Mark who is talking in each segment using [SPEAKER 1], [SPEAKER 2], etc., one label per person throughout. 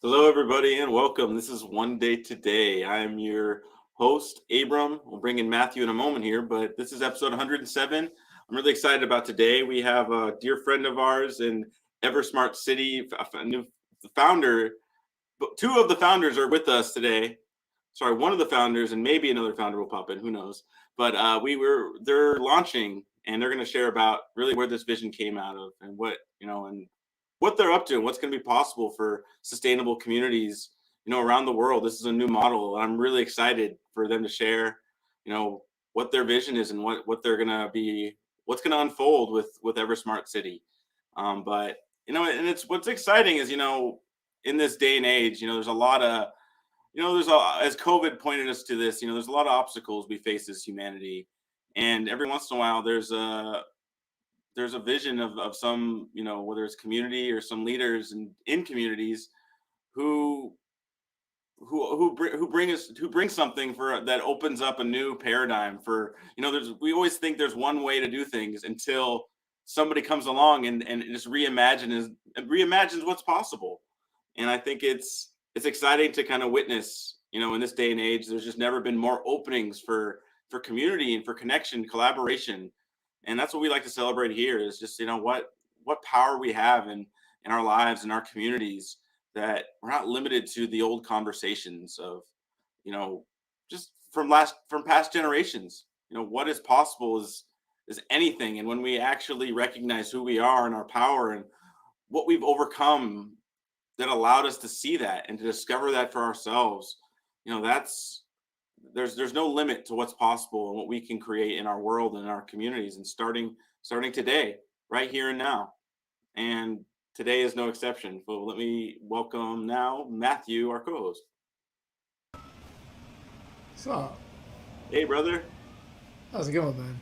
[SPEAKER 1] Hello, everybody, and welcome. This is One Day Today. I'm your host, Abram. We'll bring in Matthew in a moment here, but this is episode 107. I'm really excited about today. We have a dear friend of ours in Eversmart City, a new founder. But two of the founders are with us today. Sorry, one of the founders, and maybe another founder will pop in. Who knows? But they're launching, and they're going to share about really where this vision came out of, and and what they're up to, and what's going to be possible for sustainable communities, around the world. This is a new model, and I'm really excited for them to share, what their vision is and what they're going to be, what's going to unfold with Eversmart City. But and it's what's exciting is in this day and age, there's a lot of as COVID pointed us to this, there's a lot of obstacles we face as humanity, and every once in a while there's a vision of some, whether it's community or some leaders in communities who who bring something for that opens up a new paradigm for, there's we always think there's one way to do things until somebody comes along and just reimagines what's possible. And I think it's exciting to kind of witness, in this day and age. There's just never been more openings for community and for connection, collaboration. And that's what we like to celebrate here, is just, what power we have in our lives, in our communities, that we're not limited to the old conversations of, you know just from past generations. What is possible is anything. And when we actually recognize who we are and our power and what we've overcome, that allowed us to see that and to discover that for ourselves, that's there's no limit to what's possible and what we can create in our world and in our communities, and starting today, right here and now. And today is no exception. So let me welcome now Matthew, our co-host.
[SPEAKER 2] So,
[SPEAKER 1] Hey, brother.
[SPEAKER 2] how's it going, man?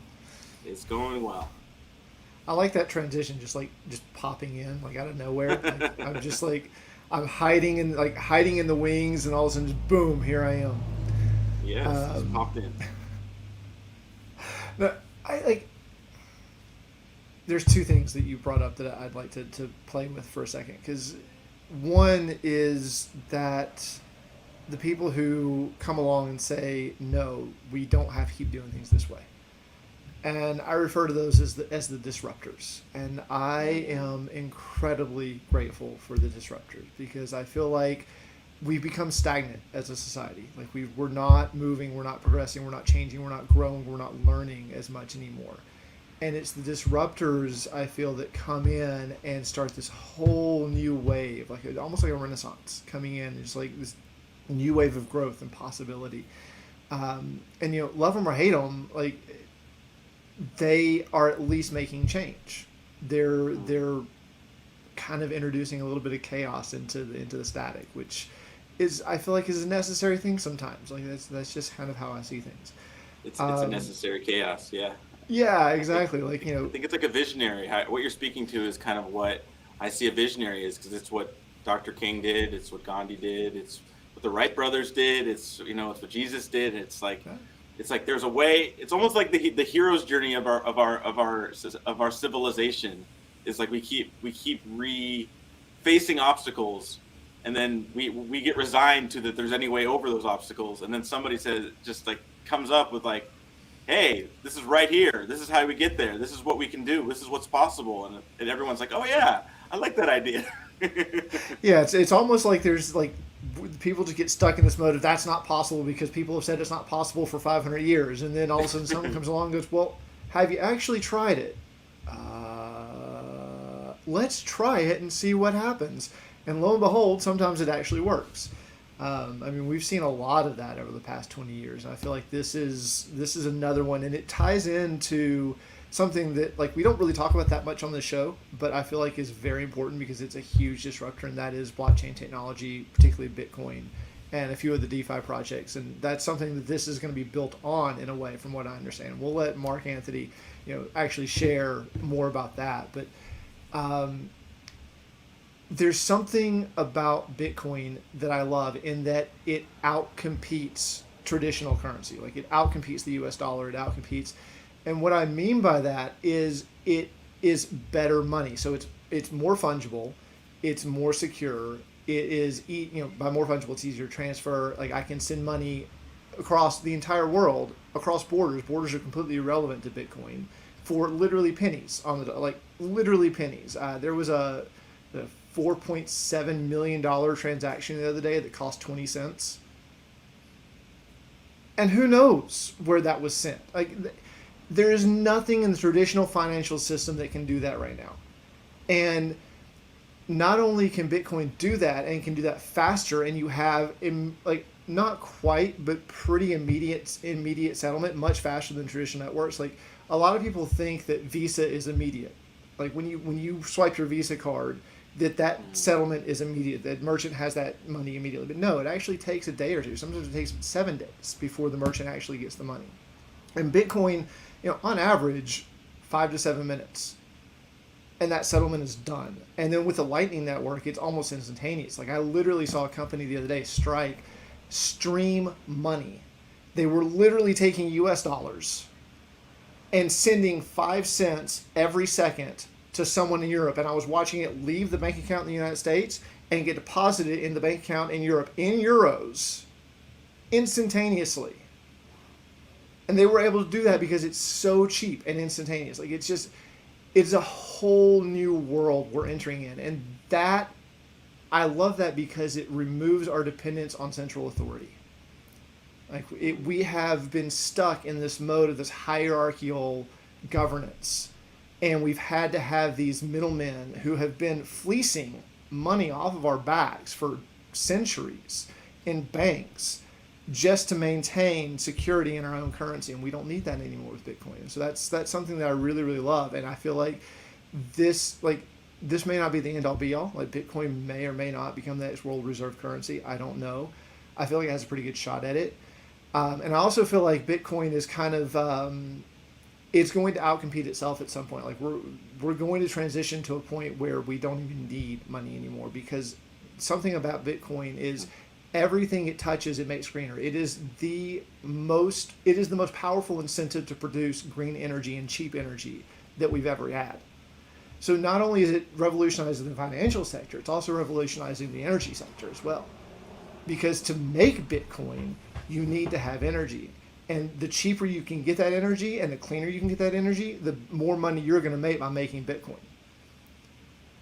[SPEAKER 1] It's going well.
[SPEAKER 2] I like that transition, just popping in like out of nowhere. I'm just like I'm hiding in the wings, and all of a sudden, just boom, here I am.
[SPEAKER 1] Yes, just
[SPEAKER 2] Um,
[SPEAKER 1] popped in.
[SPEAKER 2] no, I like. There's two things that you brought up that I'd like to play with for a second, because one is that the people who come along and say no, we don't have to keep doing things this way, and I refer to those as the disruptors. And I am incredibly grateful for the disruptors, because I feel like we've become stagnant as a society. Like we're not moving, we're not progressing, we're not changing, we're not growing, we're not learning as much anymore. And it's the disruptors, I feel, that come in and start this whole new wave, like almost like a renaissance coming in. It's like this new wave of growth and possibility. And love them or hate them, like they are at least making change. They're kind of introducing a little bit of chaos into the static, which is, I feel like, is a necessary thing sometimes. Like that's just kind of how I see things.
[SPEAKER 1] It's a
[SPEAKER 2] Um,
[SPEAKER 1] necessary chaos. Yeah.
[SPEAKER 2] yeah,
[SPEAKER 1] I think
[SPEAKER 2] exactly. Like
[SPEAKER 1] I think it's like a visionary. What you're speaking to is kind of what I see a visionary is, because it's what Dr. King did. It's what Gandhi did. It's what the Wright brothers did. It's what Jesus did. It's like there's a way. It's almost like the hero's journey of our civilization. Is like we keep facing obstacles, and then we get resigned to that there's any way over those obstacles, and then somebody says, just like comes up with like, hey, this is right here. This is how we get there. This is what we can do. This is what's possible. And everyone's like, oh, yeah, I like that idea.
[SPEAKER 2] yeah, it's almost like there's like people just get stuck in this mode of that's not possible because people have said it's not possible for 500 years, and then all of a sudden someone comes along and goes, well, have you actually tried it? Let's try it and see what happens. And lo and behold, sometimes it actually works. I mean, we've seen a lot of that over the past 20 years. And I feel like this is another one, and it ties into something that like we don't really talk about that much on the show, but I feel like is very important because it's a huge disruptor, and that is blockchain technology, particularly Bitcoin, and a few of the DeFi projects. And that's something that this is going to be built on in a way, from what I understand. We'll let Mark Anthony, actually share more about that, but. Um, there's something about Bitcoin that I love in that it outcompetes traditional currency. Like it outcompetes the US dollar, it outcompetes. And what I mean by that is it is better money. So it's more fungible. It's more secure. It is, by more fungible, it's easier to transfer. Like I can send money across the entire world, across borders. Borders are completely irrelevant to Bitcoin for literally pennies on the like literally pennies. There was a $4.7 million transaction the other day that cost 20 cents, and who knows where that was sent. Like there is nothing in the traditional financial system that can do that right now, and not only can Bitcoin do that and can do that faster, and you have like not quite but pretty immediate settlement, much faster than traditional networks. Like a lot of people think that Visa is immediate. Like when you swipe your Visa card, that settlement is immediate. That merchant has that money immediately. But no, it actually takes a day or two. Sometimes it takes 7 days before the merchant actually gets the money. And Bitcoin, on average, 5 to 7 minutes, and that settlement is done. And then with the Lightning Network, it's almost instantaneous. Like I literally saw a company the other day, Strike, stream money. They were literally taking US dollars and sending 5 cents every second to someone in Europe. And I was watching it leave the bank account in the United States and get deposited in the bank account in Europe in euros instantaneously. And they were able to do that because it's so cheap and instantaneous. Like it's a whole new world we're entering in. And that, I love that because it removes our dependence on central authority. Like we have been stuck in this mode of this hierarchical governance, and we've had to have these middlemen who have been fleecing money off of our backs for centuries in banks just to maintain security in our own currency, and we don't need that anymore with Bitcoin. So that's something that I really, really love, and I feel like this may not be the end all be all. Like Bitcoin may or may not become the next world reserve currency. I don't know. I feel like it has a pretty good shot at it. And I also feel like Bitcoin is kind of it's going to outcompete itself at some point. Like we're going to transition to a point where we don't even need money anymore, because something about Bitcoin is everything it touches, it makes greener. It is the most powerful incentive to produce green energy and cheap energy that we've ever had. So not only is it revolutionizing the financial sector, it's also revolutionizing the energy sector as well. Because to make Bitcoin, you need to have energy. And the cheaper you can get that energy and the cleaner you can get that energy, the more money you're going to make by making Bitcoin.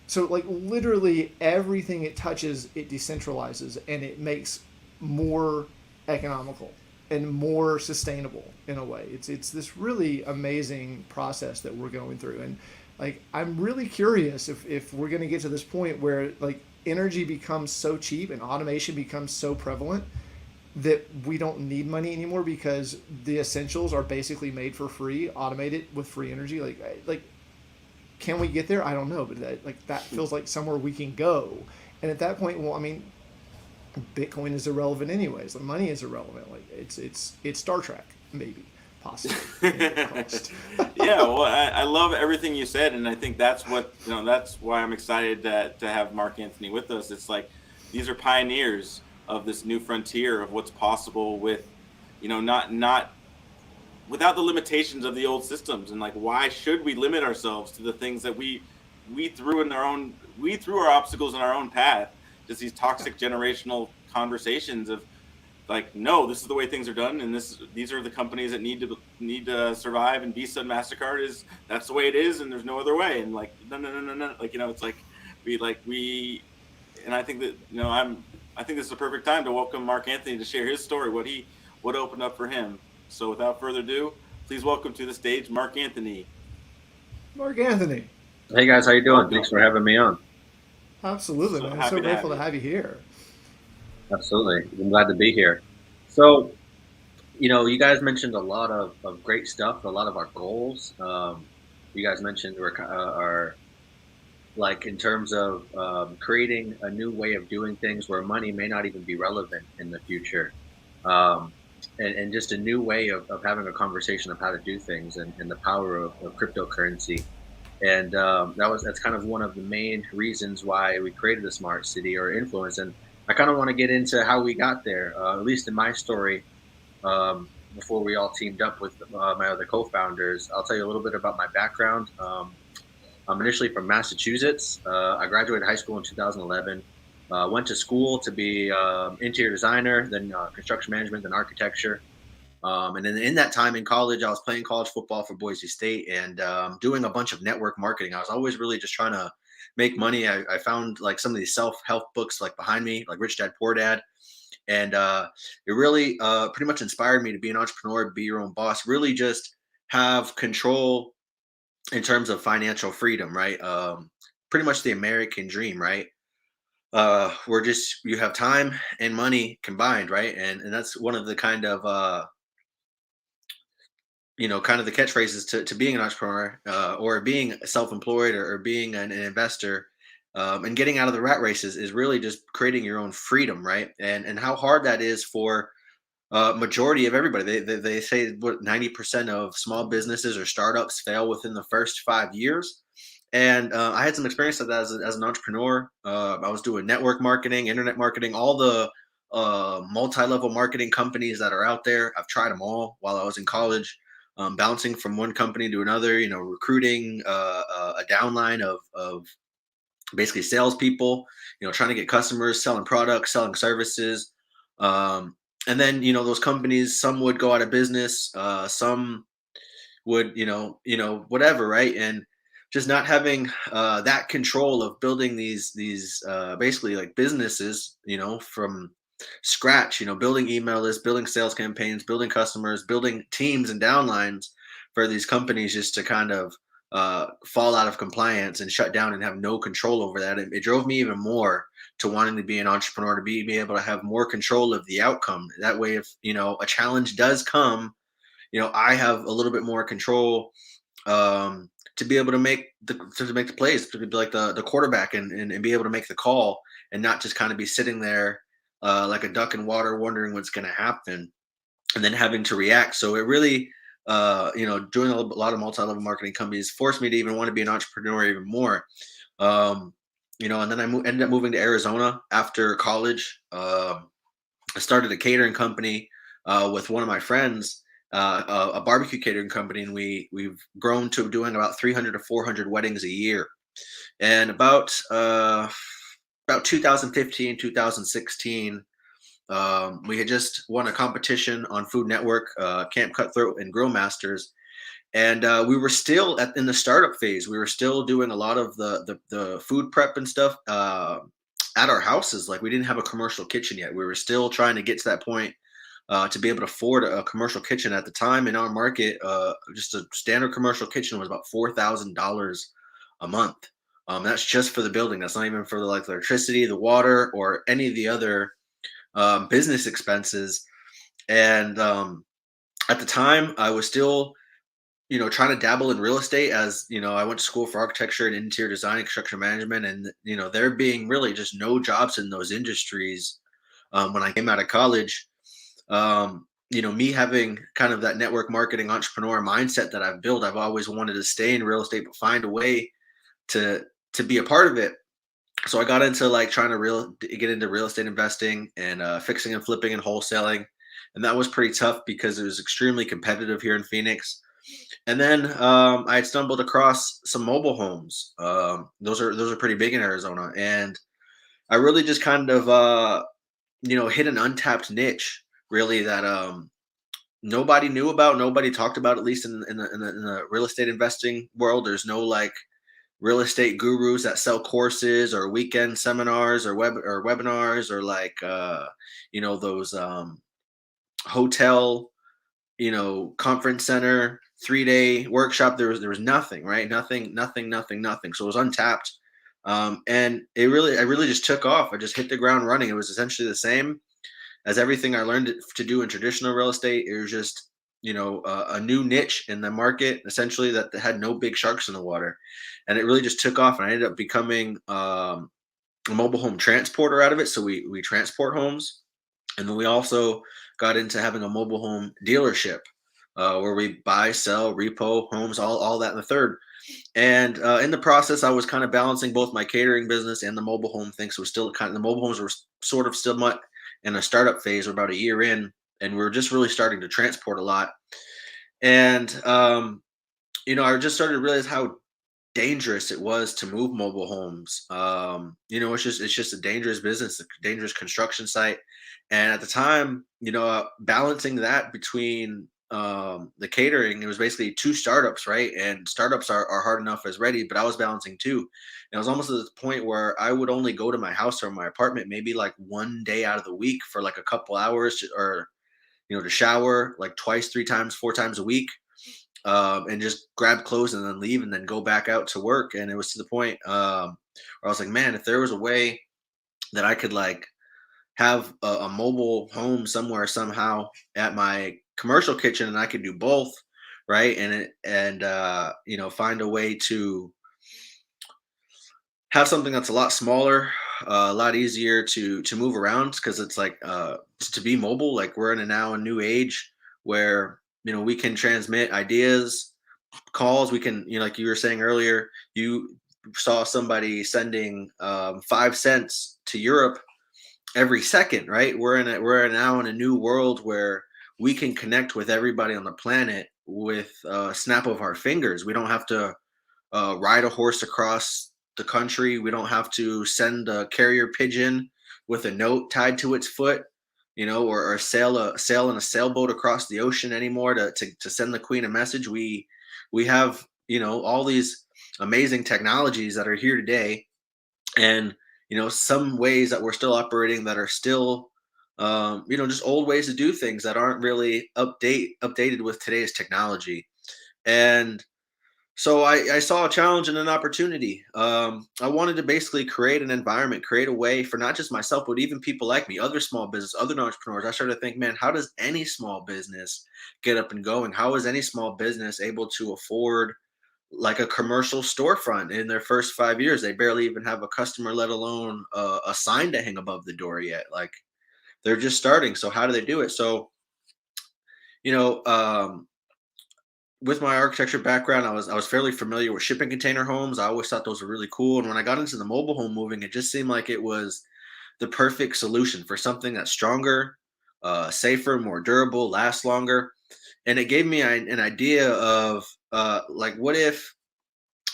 [SPEAKER 2] So like literally everything it touches, it decentralizes, and it makes more economical and more sustainable in a way. It's this really amazing process that we're going through. And like I'm really curious if we're going to get to this point where like energy becomes so cheap and automation becomes so prevalent that we don't need money anymore, because the essentials are basically made for free, automated with free energy. Like can we get there? I don't know, but that feels like somewhere we can go. And at that point, well, I mean, Bitcoin is irrelevant anyways. The money is irrelevant. Like it's Star Trek, maybe, possibly.
[SPEAKER 1] Yeah, well, I love everything you said, and I think that's that's why I'm excited to have Mark Anthony with us. It's like these are pioneers of this new frontier of what's possible with, not without the limitations of the old systems. And like, why should we limit ourselves to the things that we threw our obstacles in our own path? Just these toxic generational conversations of like, no, this is the way things are done, and these are the companies that need to survive, and Visa and MasterCard that's the way it is, and there's no other way. And like, no, like, it's like we and I think that I think this is a perfect time to welcome Mark Anthony to share his story, what opened up for him. So without further ado, please welcome to the stage Mark Anthony.
[SPEAKER 2] Mark Anthony.
[SPEAKER 3] Hey guys, how you doing? Thanks for having me on.
[SPEAKER 2] Absolutely, man. I'm so grateful to have you here.
[SPEAKER 3] Absolutely. I'm glad to be here. So, you guys mentioned a lot of great stuff, a lot of our goals. You guys mentioned our like in terms of creating a new way of doing things where money may not even be relevant in the future. And just a new way of having a conversation of how to do things, and the power of cryptocurrency. And that's kind of one of the main reasons why we created the Smart City, or Influence. And I kind of want to get into how we got there, at least in my story, before we all teamed up with my other co-founders. I'll tell you a little bit about my background. I'm initially from Massachusetts. I graduated high school in 2011. Went to school to be interior designer, then construction management, then architecture. And then in that time in college, I was playing college football for Boise State and doing a bunch of network marketing. I was always really just trying to make money. I found like some of these self-help books like behind me, like Rich Dad Poor Dad. And it really pretty much inspired me to be an entrepreneur, be your own boss, really just have control in terms of financial freedom, right? Pretty much the American dream, right? We're just, you have time and money combined, right? And that's one of the kind of kind of the catchphrases to being an entrepreneur or being self-employed or being an investor, and getting out of the rat races is really just creating your own freedom, right? And how hard that is for majority of everybody. They say what 90% of small businesses or startups fail within the first 5 years. And I had some experience with that as an entrepreneur. I was doing network marketing, internet marketing, all the multi-level marketing companies that are out there. I've tried them all while I was in college, bouncing from one company to another. Recruiting a downline of basically salespeople. Trying to get customers, selling products, selling services. And then those companies, some would go out of business, some would whatever, right? And just not having that control of building these basically like businesses from scratch, building email lists, building sales campaigns, building customers, building teams and downlines for these companies, just to kind of fall out of compliance and shut down and have no control over that. It drove me even more to wanting to be an entrepreneur, to be able to have more control of the outcome. That way, if a challenge does come, I have a little bit more control, to be able to make the plays, to be like the quarterback, and be able to make the call, and not just kind of be sitting there like a duck in water, wondering what's going to happen, and then having to react. So it really, doing a lot of multi-level marketing companies forced me to even want to be an entrepreneur even more. Um, and then ended up moving to Arizona after college. I started a catering company with one of my friends, a barbecue catering company, and we've grown to doing about 300 to 400 weddings a year. And about 2015, 2016, we had just won a competition on Food Network, Camp Cutthroat and Grill Masters, and we were still in the startup phase. We were still doing a lot of the food prep and stuff at our houses. Like, we didn't have a commercial kitchen yet. We were still trying to get to that point to be able to afford a commercial kitchen. At the time in our market, just a standard commercial kitchen was about $4,000 a month. That's just for the building. That's not even for the like electricity, the water, or any of the other business expenses. And at the time, I was still trying to dabble in real estate, as I went to school for architecture and interior design and construction management. And there being really just no jobs in those industries when I came out of college. Me having kind of that network marketing entrepreneur mindset that I've built, I've always wanted to stay in real estate, but find a way to be a part of it. So I got into like trying to get into real estate investing and fixing and flipping and wholesaling. And that was pretty tough because it was extremely competitive here in Phoenix. And then I had stumbled across some mobile homes. Those are pretty big in Arizona, and I really just kind of hit an untapped niche, really, that nobody knew about, nobody talked about, at least in the real estate investing world. There's no like real estate gurus that sell courses or weekend seminars or webinars, or like those hotel conference center 3-day workshop. There was nothing, right? Nothing. So it was untapped. And I really just took off. I just hit the ground running. It was essentially the same as everything I learned to do in traditional real estate. It was just a new niche in the market, essentially, that had no big sharks in the water. And it really just took off, and I ended up becoming a mobile home transporter out of it. So we transport homes. And then we also got into having a mobile home dealership, where we buy, sell, repo homes, all that in the third. And in the process, I was kind of balancing both my catering business and the mobile home thing. So we're still kind of, the mobile homes were sort of still in a startup phase. We're about a year in, and we're just really starting to transport a lot. And I just started to realize how dangerous it was to move mobile homes. It's just a dangerous business, a dangerous construction site. And at the time, balancing that between the catering, it was basically two startups, right? And startups are hard enough as ready, but I was balancing two. And it was almost at the point where I would only go to my house or my apartment maybe like one day out of the week for like a couple hours or to shower like twice, three times, four times a week, and just grab clothes and then leave and then go back out to work. And it was to the point where I was like, man, if there was a way that I could like have a mobile home somewhere somehow at my commercial kitchen and I could do both, right? Find a way to have something that's a lot smaller, a lot easier to move around because it's like to be mobile. Like we're in a new age where we can transmit ideas, calls. We can like you were saying earlier, you saw somebody sending 5 cents to Europe every second, right? We're now in a new world where we can connect with everybody on the planet with a snap of our fingers. We don't have to ride a horse across the country. We don't have to send a carrier pigeon with a note tied to its foot, or sail in a sailboat across the ocean anymore to send the queen a message. We have all these amazing technologies that are here today, and some ways that we're still operating that are still just old ways to do things that aren't really updated with today's technology. And so I saw a challenge and an opportunity. I wanted to basically create an environment, create a way for not just myself, but even people like me, other small business, other entrepreneurs. I started to think, man, how does any small business get up and going? How is any small business able to afford like a commercial storefront in their first 5 years? They barely even have a customer, let alone a sign to hang above the door yet. Like they're just starting. So how do they do it? So, you know, um, with my architecture background, I was fairly familiar with shipping container homes. I always thought those were really cool. And when I got into the mobile home moving, it just seemed like it was the perfect solution for something that's stronger, safer, more durable, lasts longer. And it gave me an idea of like, what if,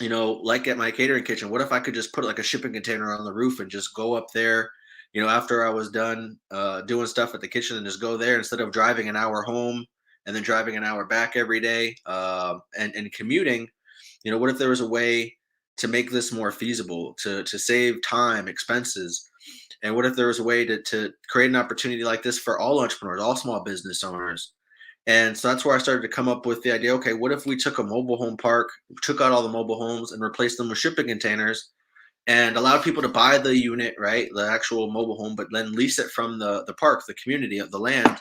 [SPEAKER 3] like at my catering kitchen, what if I could just put like a shipping container on the roof and just go up there, after I was done doing stuff at the kitchen and just go there instead of driving an hour home and then driving an hour back every day, and commuting. What if there was a way to make this more feasible, to save time, expenses? And what if there was a way to create an opportunity like this for all entrepreneurs, all small business owners? And so that's where I started to come up with the idea, okay, what if we took a mobile home park, took out all the mobile homes and replaced them with shipping containers and allowed people to buy the unit, right? The actual mobile home, but then lease it from the park, the community of the land,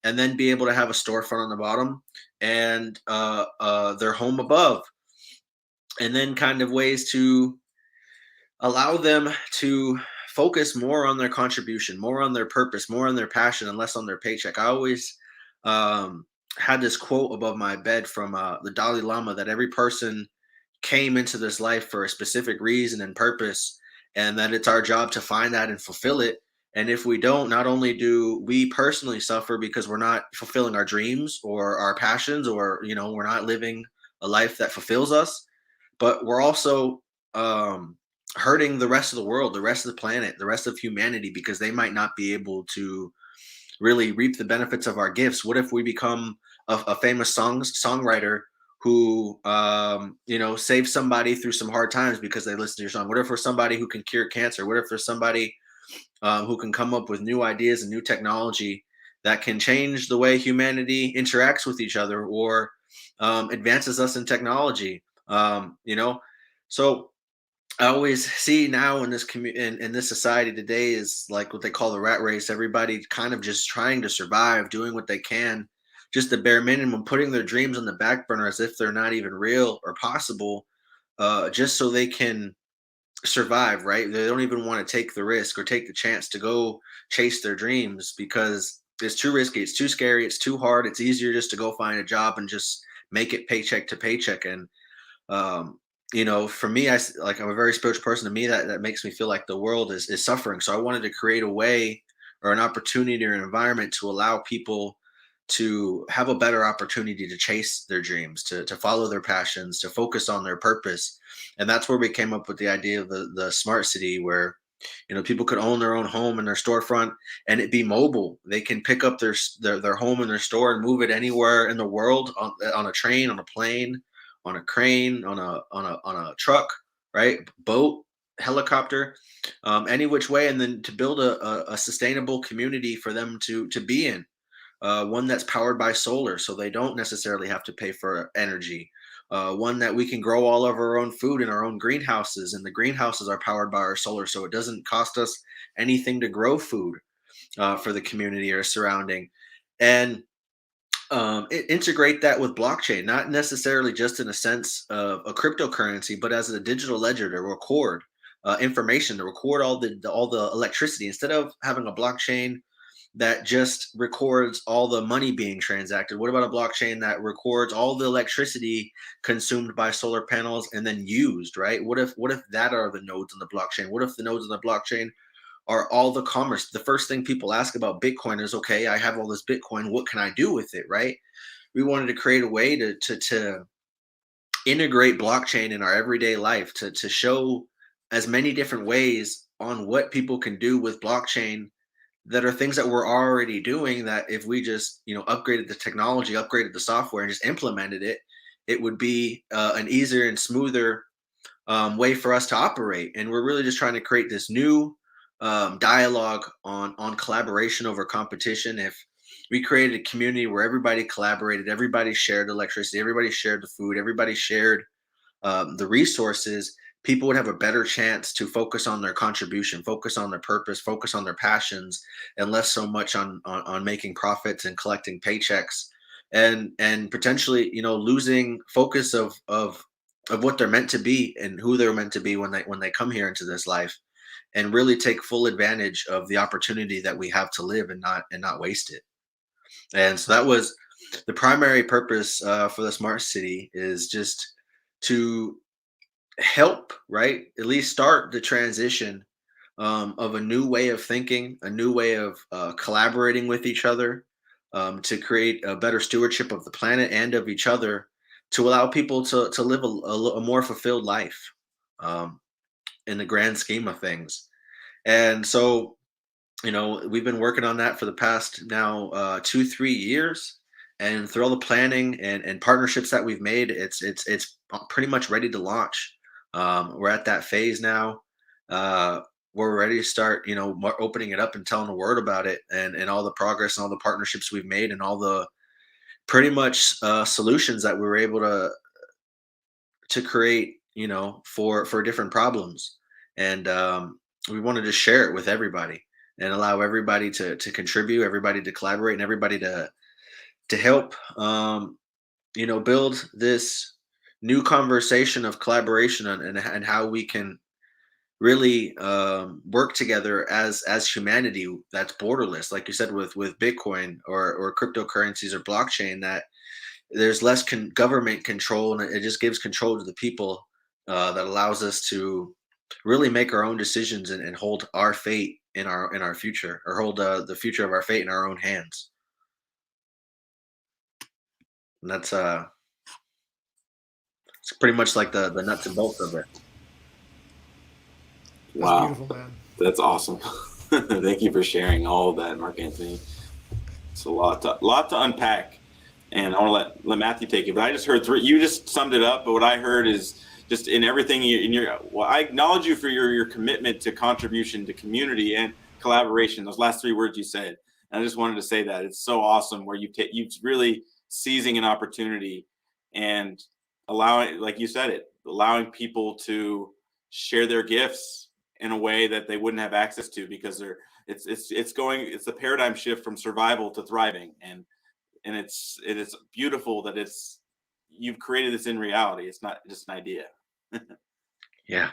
[SPEAKER 3] and then be able to have a storefront on the bottom and their home above. And then kind of ways to allow them to focus more on their contribution, more on their purpose, more on their passion, and less on their paycheck. I always um, had this quote above my bed from the Dalai Lama that every person came into this life for a specific reason and purpose, and that it's our job to find that and fulfill it. And if we don't, not only do we personally suffer because we're not fulfilling our dreams or our passions, or we're not living a life that fulfills us, but we're also hurting the rest of the world, the rest of the planet, the rest of humanity, because they might not be able to really reap the benefits of our gifts. What if we become a famous songwriter who saves somebody through some hard times because they listen to your song? What if we're somebody who can cure cancer? What if there's somebody who can come up with new ideas and new technology that can change the way humanity interacts with each other, or advances us in technology? So I always see now in this in this society today is like what they call the rat race. Everybody kind of just trying to survive, doing what they can, just the bare minimum, putting their dreams on the back burner as if they're not even real or possible, just so they can survive, right? They don't even want to take the risk or take the chance to go chase their dreams because it's too risky, it's too scary, it's too hard. It's easier just to go find a job and just make it paycheck to paycheck. And for me, I'm a very spiritual person. To me, that makes me feel like the world is suffering. So I wanted to create a way or an opportunity or an environment to allow people to have a better opportunity to chase their dreams, to follow their passions, to focus on their purpose. And that's where we came up with the idea of the smart city, where people could own their own home and their storefront, and it be mobile. They can pick up their home and their store and move it anywhere in the world, on a train, on a plane, on a crane, on a truck, right? Boat, helicopter, any which way, and then to build a sustainable community for them to be in, one that's powered by solar, so they don't necessarily have to pay for energy. One that we can grow all of our own food in our own greenhouses, and the greenhouses are powered by our solar, so it doesn't cost us anything to grow food for the community or surrounding. And integrate that with blockchain, not necessarily just in a sense of a cryptocurrency, but as a digital ledger to record information, to record all the electricity, instead of having a blockchain that just records all the money being transacted. What about a blockchain that records all the electricity consumed by solar panels and then used, right? What if that are the nodes in the blockchain? What if the nodes in the blockchain are all the commerce? The first thing people ask about Bitcoin is, okay, I have all this Bitcoin, what can I do with it, right? We wanted to create a way to integrate blockchain in our everyday life, to show as many different ways on what people can do with blockchain, that are things that we're already doing, that if we just upgraded the technology, upgraded the software, and just implemented it, it would be an easier and smoother way for us to operate. And we're really just trying to create this new dialogue on collaboration over competition. If we created a community where everybody collaborated, everybody shared electricity, everybody shared the food, everybody shared the resources, people would have a better chance to focus on their contribution, focus on their purpose, focus on their passions, and less so much on making profits and collecting paychecks, and potentially losing focus of what they're meant to be and who they're meant to be when they come here into this life, and really take full advantage of the opportunity that we have to live, and not waste it. And so that was the primary purpose for the smart city, is just to help, right, at least start the transition of a new way of thinking, a new way of collaborating with each other, to create a better stewardship of the planet and of each other, to allow people to live a more fulfilled life, um, in the grand scheme of things. And so we've been working on that for the past now 2-3 years, and through all the planning and partnerships that we've made, it's pretty much ready to launch. We're at that phase now. We're ready to start, opening it up and telling the word about it, and all the progress and all the partnerships we've made, and all the pretty much solutions that we were able to create, for different problems. And we wanted to share it with everybody, and allow everybody to contribute, everybody to collaborate, and everybody to help, build this new conversation of collaboration, and how we can really work together as humanity that's borderless, like you said, with Bitcoin or cryptocurrencies or blockchain, that there's less government control, and it just gives control to the people, that allows us to really make our own decisions, and hold our fate in our future, or hold the future of our fate in our own hands. And that's it's pretty much like the nuts and bolts of it.
[SPEAKER 2] That's
[SPEAKER 1] Wow,
[SPEAKER 2] beautiful, man.
[SPEAKER 1] that's awesome. Thank you for sharing all of that, Mark Anthony. It's a lot to unpack, and I want to let Matthew take it. But I just heard you just summed it up. But what I heard is just in everything well, I acknowledge you for your commitment to contribution to community and collaboration. Those last three words you said, and I just wanted to say that it's so awesome where you've really seizing an opportunity and allowing, like you said it, allowing people to share their gifts in a way that they wouldn't have access to, because it's the paradigm shift from survival to thriving, and it is beautiful that you've created this in reality. It's not just an idea.
[SPEAKER 3] Yeah.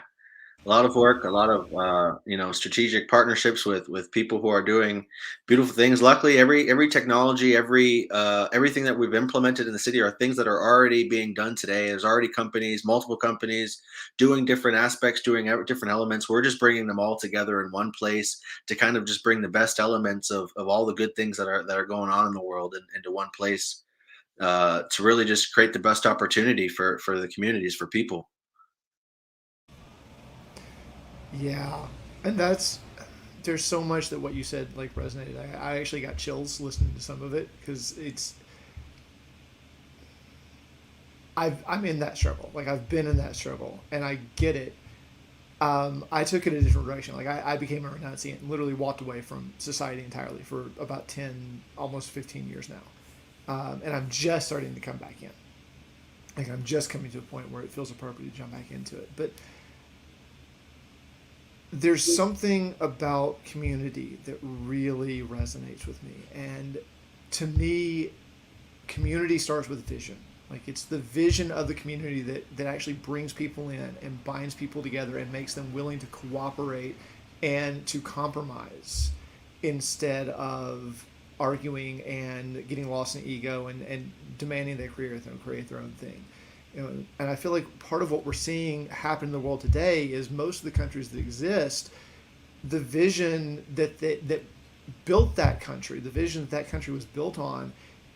[SPEAKER 3] a lot of work, a lot of strategic partnerships with people who are doing beautiful things. Luckily, every technology, everything that we've implemented in the city are things that are already being done today. There's already companies, multiple companies, doing different aspects, doing different elements. We're just bringing them all together in one place to kind of just bring the best elements of all the good things that are going on in the world into one place, to really just create the best opportunity for the communities, for people.
[SPEAKER 2] Yeah, and that's there's so much that what you said like resonated. I actually got chills listening to some of it because I'm in that struggle. Like I've been in that struggle, and I get it. I took it a different direction. Like I became a renunciant and literally walked away from society entirely for about 10, almost 15 years now. And I'm just starting to come back in. Like I'm just coming to a point where it feels appropriate to jump back into it. But there's something about community that really resonates with me. And to me, community starts with vision. Like it's the vision of the community that actually brings people in and binds people together and makes them willing to cooperate and to compromise instead of arguing and getting lost in ego and demanding they create their own thing. And I feel like part of what we're seeing happen in the world today is most of the countries that exist, the vision that built that country, the vision that country was built on,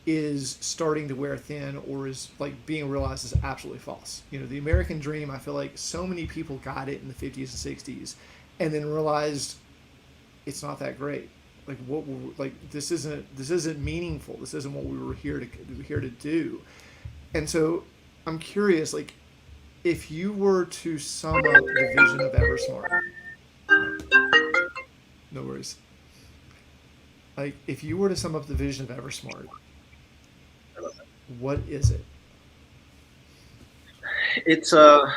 [SPEAKER 2] is starting to wear thin or is like being realized as absolutely false. The American dream, I feel like so many people got it in the 50s and 60s and then realized it's not that great. Like this isn't meaningful. This isn't what we were here to do. And so I'm curious, like, if you were to sum up the vision of Eversmart, no worries. Like, if you were to sum up the vision of Eversmart, what is it?
[SPEAKER 3] It's a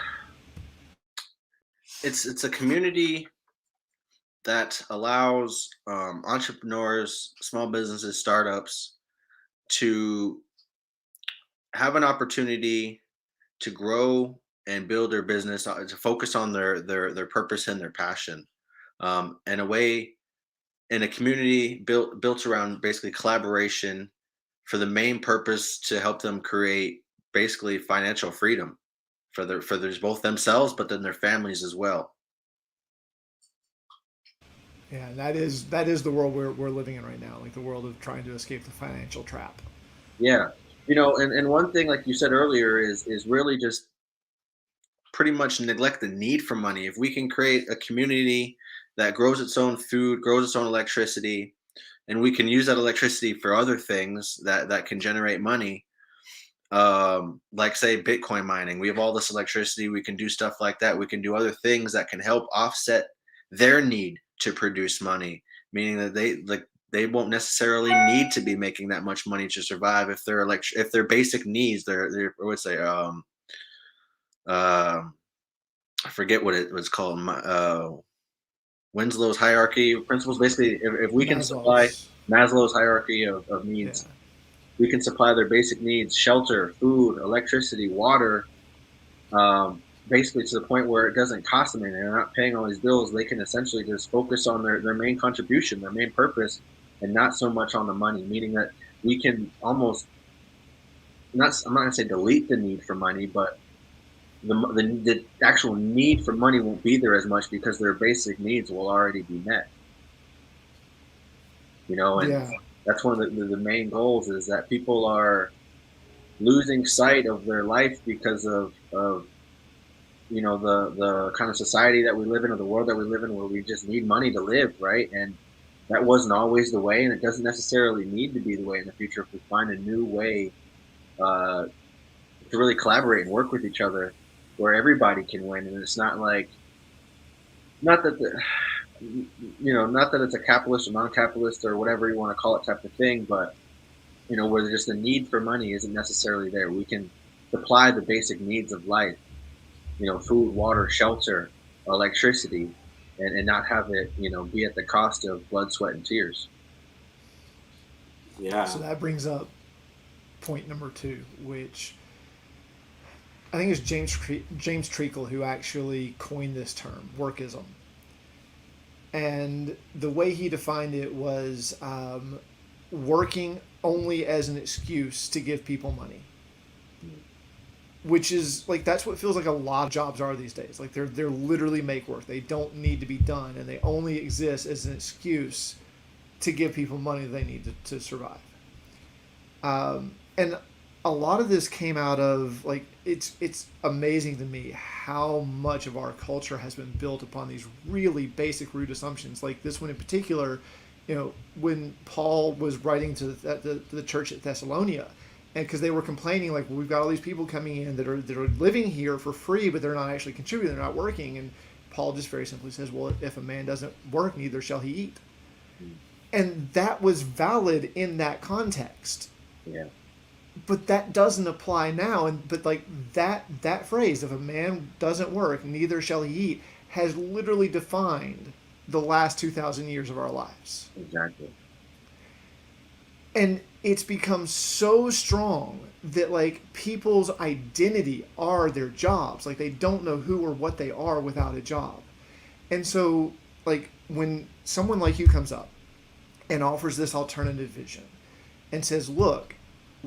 [SPEAKER 3] it's a community that allows entrepreneurs, small businesses, startups to have an opportunity to grow and build their business, to focus on their purpose and their passion, in a way, in a community built around basically collaboration, for the main purpose to help them create basically financial freedom for their both themselves, but then their families as well.
[SPEAKER 2] Yeah, and that is the world we're living in right now, like the world of trying to escape the financial trap.
[SPEAKER 3] Yeah. And one thing, like you said earlier, is really just pretty much neglect the need for money. If we can create a community that grows its own food, grows its own electricity, and we can use that electricity for other things that can generate money, like say Bitcoin mining. We have all this electricity, we can do stuff like that. We can do other things that can help offset their need to produce money, meaning that they won't necessarily need to be making that much money to survive if their basic needs, their I would say, uh, I forget what it was called. Winslow's hierarchy of principles. Basically, if we can supply
[SPEAKER 2] Maslow's,
[SPEAKER 3] Maslow's hierarchy of
[SPEAKER 2] yeah,
[SPEAKER 3] needs, we can supply their basic needs: shelter, food, electricity, water. Basically, to the point where it doesn't cost them anything. They're not paying all these bills. They can essentially just focus on their main contribution, their main purpose, and not so much on the money. Meaning that we can almost not. I'm not going to say delete the need for money, but the actual need for money won't be there as much because their basic needs will already be met. And
[SPEAKER 2] yeah,
[SPEAKER 3] that's one of the main goals, is that people are losing sight of their life because of the kind of society that we live in, or the world that we live in, where we just need money to live, right? And that wasn't always the way, and it doesn't necessarily need to be the way in the future if we find a new way uh, to really collaborate and work with each other, where everybody can win. And it's not like, not that the not that it's a capitalist or non-capitalist or whatever you want to call it type of thing, but where just the need for money isn't necessarily there. We can supply the basic needs of life, food, water, shelter, electricity, and not have it, be at the cost of blood, sweat, and tears.
[SPEAKER 1] Yeah.
[SPEAKER 2] so that brings up point number two, which I think it's James Treacle who actually coined this term, workism. And the way he defined it was working only as an excuse to give people money, which is like that's what feels like a lot of jobs are these days. Like they're literally make work. They don't need to be done, and they only exist as an excuse to give people money they need to survive. And a lot of this came out of like it's amazing to me how much of our culture has been built upon these really basic root assumptions. Like this one in particular, when Paul was writing to the church at Thessalonia, and because they were complaining like, well, we've got all these people coming in that are living here for free, but they're not actually contributing, they're not working, and Paul just very simply says, well, if a man doesn't work, neither shall he eat. And that was valid in that context.
[SPEAKER 3] Yeah.
[SPEAKER 2] But that doesn't apply now. And but like that phrase, if a man doesn't work, neither shall he eat, has literally defined the last 2,000 years of our lives.
[SPEAKER 3] Exactly.
[SPEAKER 2] And it's become so strong that like people's identity are their jobs. Like they don't know who or what they are without a job. And so like when someone like you comes up and offers this alternative vision and says, look,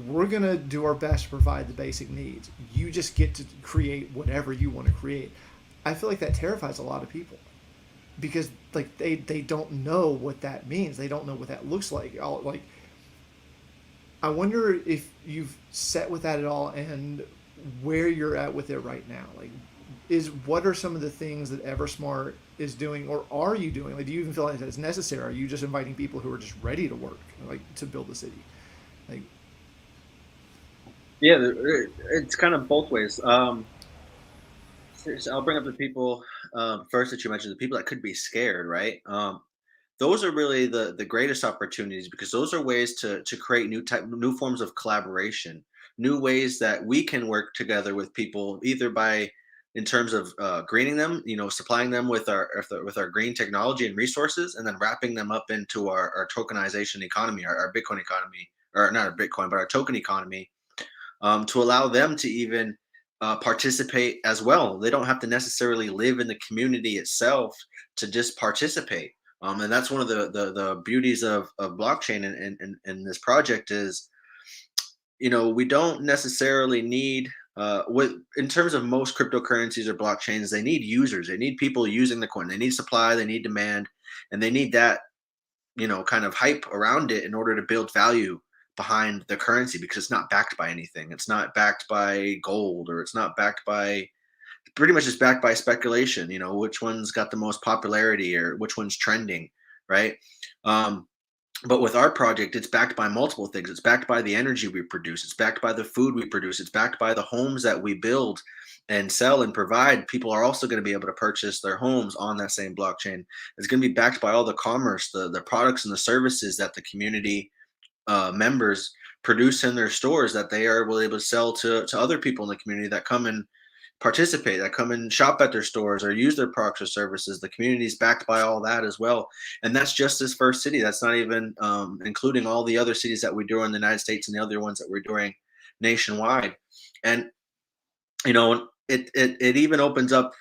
[SPEAKER 2] we're going to do our best to provide the basic needs. You just get to create whatever you want to create. I feel like that terrifies a lot of people because like they don't know what that means. They don't know what that looks like. Like I wonder if you've sat with that at all and where you're at with it right now. Like what are some of the things that Eversmart is doing, or are you doing? Like, do you even feel like that's necessary? Are you just inviting people who are just ready to work, like to build the city? Like,
[SPEAKER 3] yeah, it's kind of both ways. So I'll bring up the people first that you mentioned, the people that could be scared, right? Those are really the greatest opportunities because those are ways to create new forms of collaboration, new ways that we can work together with people, either by in terms of greening them, supplying them with our green technology and resources, and then wrapping them up into our tokenization economy, our Bitcoin economy, or not our Bitcoin, but our token economy, to allow them to even participate as well. They don't have to necessarily live in the community itself to just participate. And that's one of the beauties of blockchain and this project is, we don't necessarily need with in terms of most cryptocurrencies or blockchains, they need users, they need people using the coin, they need supply, they need demand, and they need that kind of hype around it in order to build value behind the currency because it's not backed by anything. It's not backed by gold, or it's not backed by pretty much just backed by speculation, which one's got the most popularity or which one's trending, right? But with our project, it's backed by multiple things. It's backed by the energy we produce. It's backed by the food we produce. It's backed by the homes that we build and sell and provide. People are also going to be able to purchase their homes on that same blockchain. It's going to be backed by all the commerce, the products and the services that the community members produce in their stores that they are able to sell to other people in the community that come and participate, that come and shop at their stores or use their products or services. The community is backed by all that as well. And that's just this first city. That's not even including all the other cities that we do in the United States and the other ones that we're doing nationwide. And, it even opens up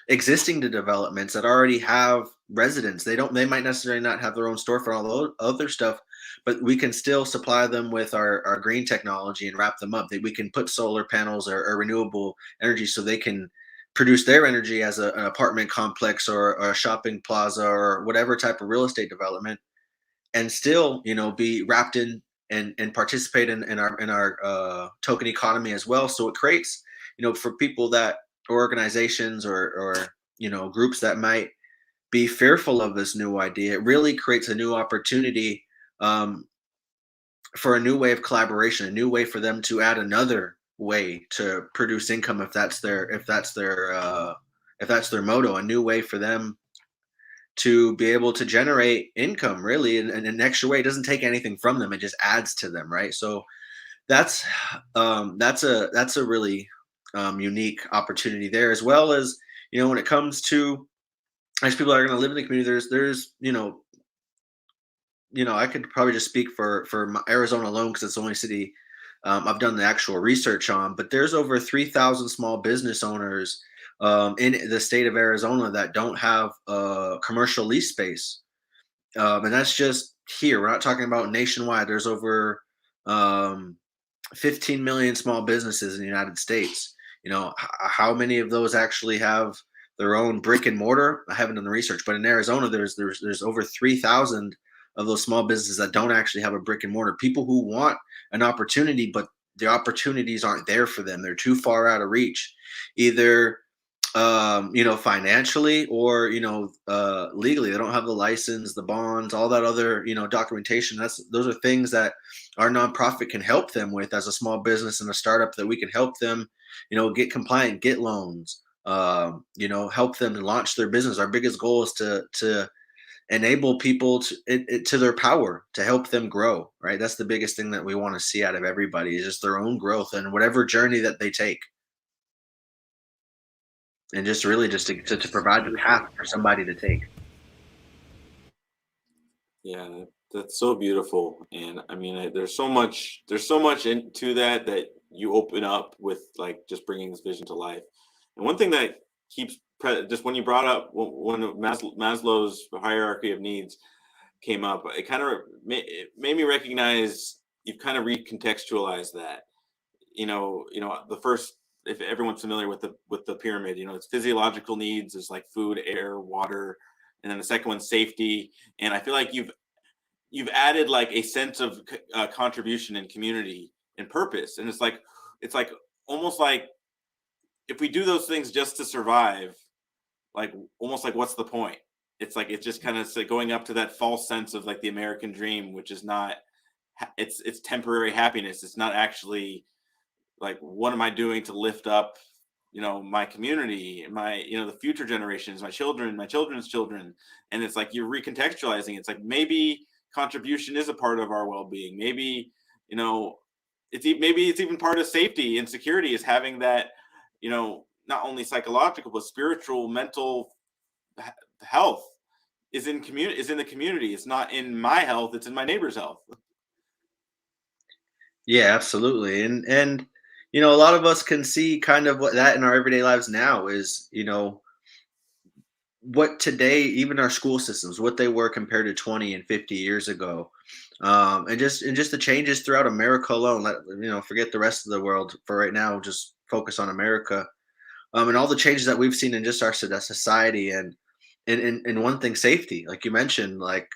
[SPEAKER 3] existing to developments that already have residents. They might necessarily not have their own storefront, all the other stuff, but we can still supply them with our green technology and wrap them up. That we can put solar panels or renewable energy so they can produce their energy as an apartment complex or a shopping plaza or whatever type of real estate development, and still be wrapped in and participate in our token economy as well. So it creates for people that or organizations or groups that might be fearful of this new idea, it really creates a new opportunity for a new way of collaboration, a new way for them to add another way to produce income if that's their motto, a new way for them to be able to generate income really in an extra way. It doesn't take anything from them, it just adds to them, right? So that's a really unique opportunity there, as well as when it comes to as people are going to live in the community. There's I could probably just speak for Arizona alone because it's the only city I've done the actual research on, but there's over 3,000 small business owners in the state of Arizona that don't have commercial lease space. And that's just here. We're not talking about nationwide. There's over um, 15 million small businesses in the United States. How many of those actually have their own brick and mortar? I haven't done the research, but in Arizona, there's over 3,000 of those small businesses that don't actually have a brick and mortar. People who want an opportunity, but the opportunities aren't there for them. They're too far out of reach, either financially or legally. They don't have the license, the bonds, all that other documentation. Those are things that our nonprofit can help them with as a small business and a startup, that we can help them get compliant, get loans, help them launch their business. Our biggest goal is to enable people to their power, to help them grow, right? That's the biggest thing that we want to see out of everybody, is just their own growth and whatever journey that they take, and just really just to provide the path for somebody to take.
[SPEAKER 1] Yeah, that's so beautiful. And I mean, there's so much into that you open up with, like, just bringing this vision to life. And one thing that keeps just when you brought up when Maslow's hierarchy of needs came up, it kind of it made me recognize you've kind of recontextualized that. The first, if everyone's familiar with the pyramid, it's physiological needs is like food, air, water, and then the second one's safety. And I feel like you've added like a sense of contribution and community and purpose. And it's like almost like, if we do those things just to survive, like almost like, what's the point? It's like it's just kind of like going up to that false sense of like the American dream, which is not. It's temporary happiness. It's not actually like, what am I doing to lift up my community, my the future generations, my children, my children's children. And it's like you're recontextualizing. It's like, maybe contribution is a part of our well-being. Maybe maybe it's even part of safety and security, is having that not only psychological but spiritual, mental health is in the community. It's not in my health, it's in my neighbor's health.
[SPEAKER 3] Yeah, absolutely. And a lot of us can see kind of what that in our everyday lives now is, what today, even our school systems, what they were compared to 20 and 50 years ago. And just the changes throughout America alone. Forget the rest of the world for right now, just focus on America. And all the changes that we've seen in just our society, and one thing, safety, like you mentioned, like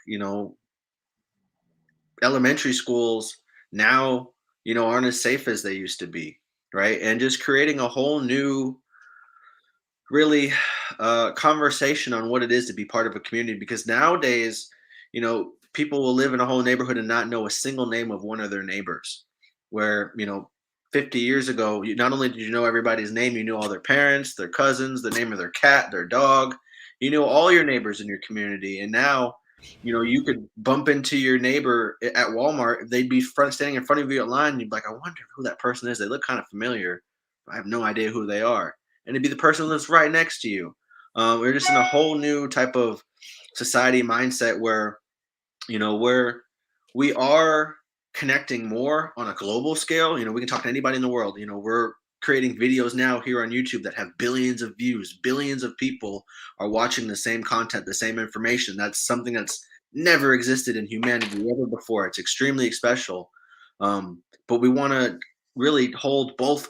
[SPEAKER 3] elementary schools now aren't as safe as they used to be, right? And just creating a whole new, really, conversation on what it is to be part of a community, because nowadays people will live in a whole neighborhood and not know a single name of one of their neighbors, where 50 years ago, not only did you know everybody's name, you knew all their parents, their cousins, the name of their cat, their dog. You knew all your neighbors in your community. And now you could bump into your neighbor at Walmart. They'd be standing in front of you at line. And you'd be like, I wonder who that person is. They look kind of familiar. I have no idea who they are. And it'd be the person who lives right next to you. We're just in a whole new type of society mindset where, where we are connecting more on a global scale. We can talk to anybody in the world. We're creating videos now here on YouTube that have billions of views. Billions of people are watching the same content, the same information. That's something that's never existed in humanity ever before. It's extremely special. But we want to really hold both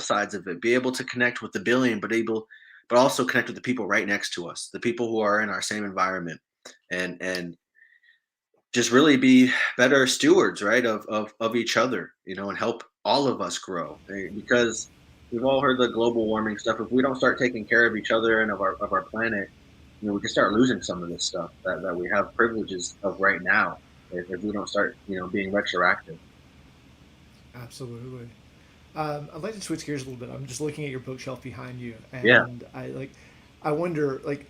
[SPEAKER 3] sides of it. Be able to connect with the billion, but also connect with the people right next to us, the people who are in our same environment, and just really be better stewards, right, of each other, and help all of us grow. Because we've all heard the global warming stuff. If we don't start taking care of each other and of our planet, we can start losing some of this stuff that we have privileges of right now, if we don't start being retroactive.
[SPEAKER 2] Absolutely. I'd like to switch gears a little bit. I'm just looking at your bookshelf behind you,
[SPEAKER 3] Yeah.
[SPEAKER 2] and I wonder, like,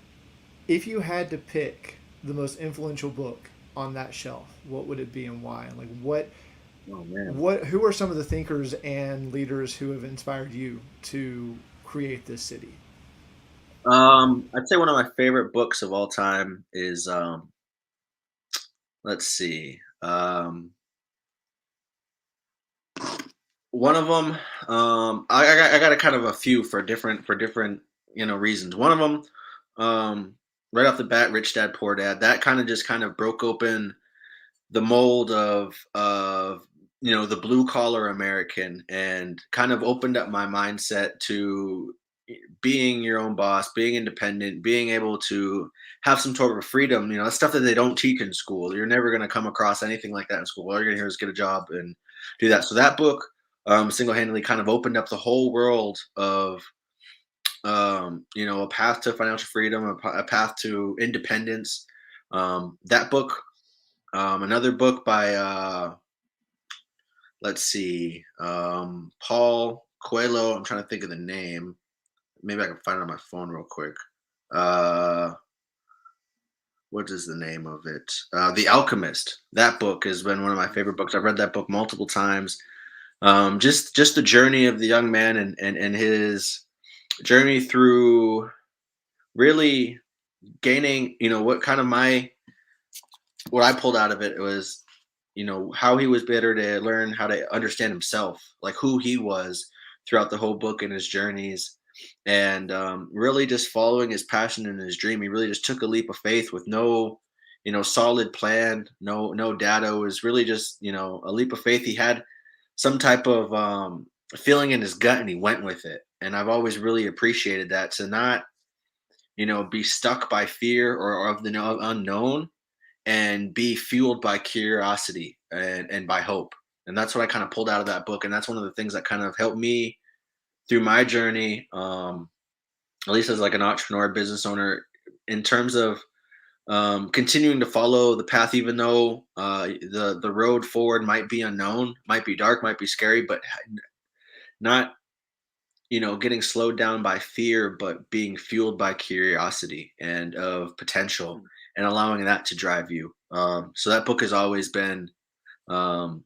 [SPEAKER 2] if you had to pick the most influential book on that shelf, what would it be and why? And like,
[SPEAKER 3] Oh man.
[SPEAKER 2] who are some of the thinkers and leaders who have inspired you to create this city?
[SPEAKER 3] I'd say one of my favorite books of all time is let's see. One of them, I got a kind of a few for different reasons. One of them, right off the bat, Rich Dad Poor Dad. That kind of broke open the mold of the blue collar American, and kind of opened up my mindset to being your own boss, being independent, being able to have some sort of freedom. That's stuff that they don't teach in school. You're never going to come across anything like that in school. All you're going to hear is get a job and do that. So that book single-handedly kind of opened up the whole world of a path to financial freedom, a path to independence. That book, another book by let's see, Paul Coelho. I'm trying to think of the name. Maybe I can find it on my phone real quick. Uh, what is the name of it? The Alchemist. That book has been one of my favorite books. I've read that book multiple times. Just the journey of the young man, and his journey through really gaining, what I pulled out of it was, how he was better to learn how to understand himself, like who he was throughout the whole book and his journeys, and really just following his passion and his dream. He really just took a leap of faith with no, solid plan, no data. It was really just, a leap of faith. He had some type of feeling in his gut, and he went with it. And I've always really appreciated that, to not, be stuck by fear or of the unknown, and be fueled by curiosity and by hope. And that's what I kind of pulled out of that book. And that's one of the things that kind of helped me through my journey, at least as like an entrepreneur, business owner, in terms of continuing to follow the path, even though the road forward might be unknown, might be dark, might be scary, but not, getting slowed down by fear, but being fueled by curiosity and of potential, and allowing that to drive you. So that book has always been, kind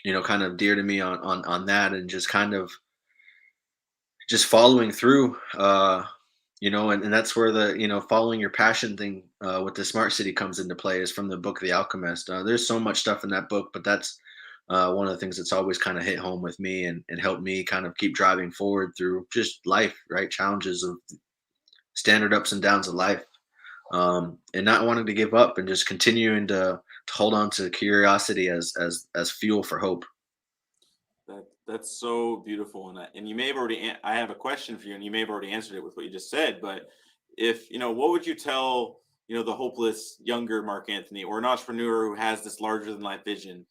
[SPEAKER 3] of dear to me on that, and just kind of just following through, and that's where the, following your passion thing with the smart city comes into play, is from the book The Alchemist. There's so much stuff in that book, but that's one of the things that's always kind of hit home with me, and helped me kind of keep driving forward through just life, right? Challenges of standard ups and downs of life, and not wanting to give up, and just continuing to hold on to curiosity as fuel for hope.
[SPEAKER 1] That's so beautiful, and you may have already. I have a question for you, and you may have already answered it with what you just said. But if what would you tell the hopeless younger Mark Anthony, or an entrepreneur who has this larger than life vision?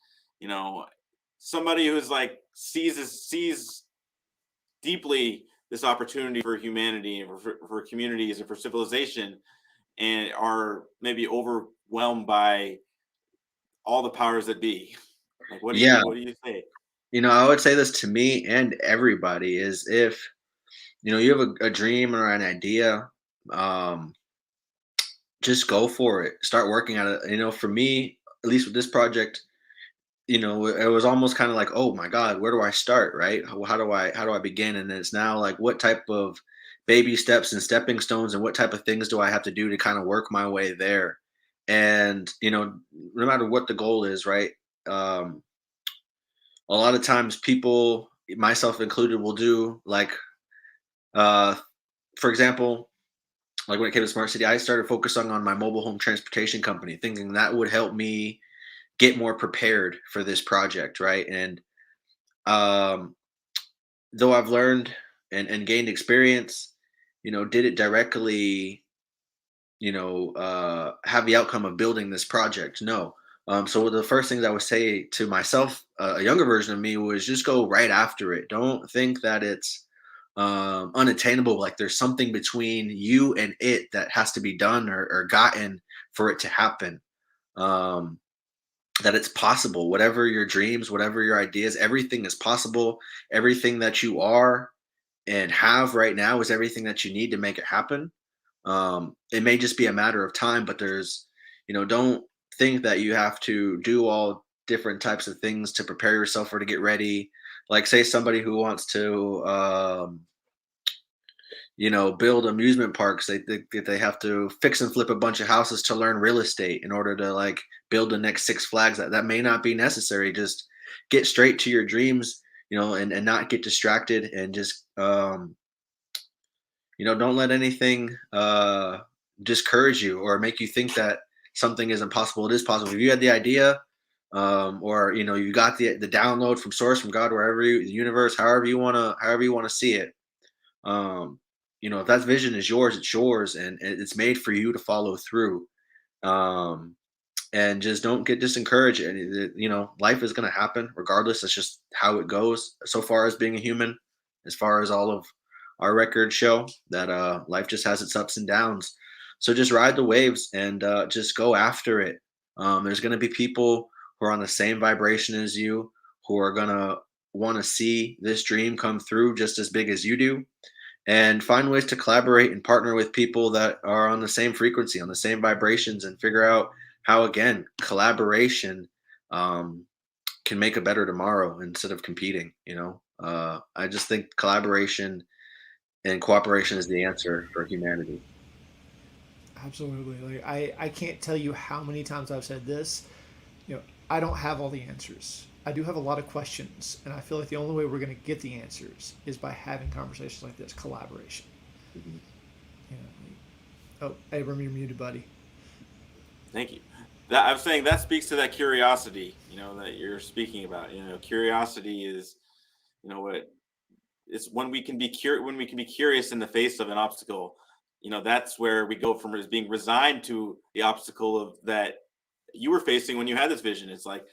[SPEAKER 1] Somebody who's like sees deeply this opportunity for humanity, and for communities, and for civilization, and are maybe overwhelmed by all the powers that be. Like,
[SPEAKER 3] Yeah,
[SPEAKER 1] what do you say?
[SPEAKER 3] I would say this to me and everybody is, if you have a dream or an idea, um, just go for it. Start working at it. For me, at least with this project, it was almost kind of like, oh my God, where do I start? Right? How do I begin? And it's now like, what type of baby steps and stepping stones, and what type of things do I have to do to kind of work my way there? And no matter what the goal is, right? Um, a lot of times people, myself included, will do like, uh, for example, like when it came to smart city, I started focusing on my mobile home transportation company, thinking that would help me get more prepared for this project, right? And um, though I've learned and gained experience, did it directly, have the outcome of building this project? No. So the first things I would say to myself, a younger version of me, was just go right after it. Don't think that it's unattainable. Like there's something between you and it that has to be done, or gotten, for it to happen. Um, that it's possible. Whatever your dreams, whatever your ideas, everything is possible. Everything that you are and have right now is everything that you need to make it happen. It may just be a matter of time, but don't think that you have to do all different types of things to prepare yourself or to get ready. Like, say somebody who wants to, build amusement parks. They think that they have to fix and flip a bunch of houses to learn real estate in order to like build the next Six Flags. That may not be necessary. Just get straight to your dreams. and not get distracted, and just don't let anything discourage you or make you think that something isn't possible. It is possible. If you had the idea, or you got the download from source, from God, wherever the universe, however you want to see it. If that vision is yours, it's yours, and it's made for you to follow through. Um, and just don't get discouraged. And life is going to happen regardless. It's just how it goes. So far as being a human, as far as all of our records show, that life just has its ups and downs. So just ride the waves, and just go after it. There's going to be people who are on the same vibration as you, who are going to want to see this dream come through just as big as you do. And find ways to collaborate and partner with people that are on the same frequency, on the same vibrations, and figure out how, again, collaboration can make a better tomorrow instead of competing. I just think collaboration and cooperation is the answer for humanity.
[SPEAKER 2] Absolutely. Like, I can't tell you how many times I've said this. I don't have all the answers. I do have a lot of questions, and I feel like the only way we're going to get the answers is by having conversations like this, collaboration.
[SPEAKER 3] Mhm.
[SPEAKER 2] Oh, Abram, you're muted, buddy.
[SPEAKER 1] Thank you. That I'm saying that speaks to that curiosity, that you're speaking about. Curiosity is, what it's when we can be curious in the face of an obstacle. That's where we go from being resigned to the obstacle of that you were facing when you had this vision. It's like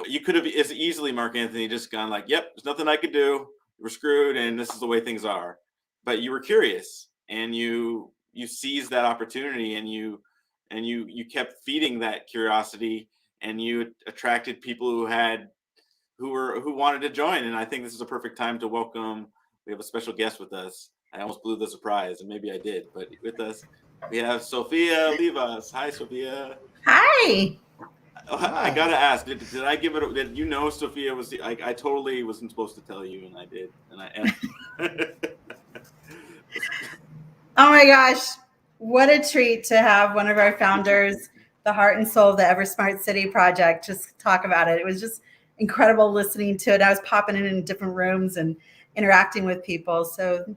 [SPEAKER 1] you could have as easily, Mark Anthony, just gone like, "Yep, there's nothing I could do. We're screwed, and this is the way things are." But you were curious, and you seized that opportunity, and you kept feeding that curiosity, and you attracted people who wanted to join. And I think this is a perfect time to welcome. We have a special guest with us. I almost blew the surprise, and maybe I did, but with us we have Sophia Livas. Hi, Sophia.
[SPEAKER 4] Hi.
[SPEAKER 1] I gotta ask, did I give it? Did Sophia was? I totally wasn't supposed to tell you, and I did,
[SPEAKER 4] Oh my gosh, what a treat to have one of our founders, the heart and soul of the Eversmart City Project, just talk about it. It was just incredible listening to it. I was popping in different rooms and interacting with people. So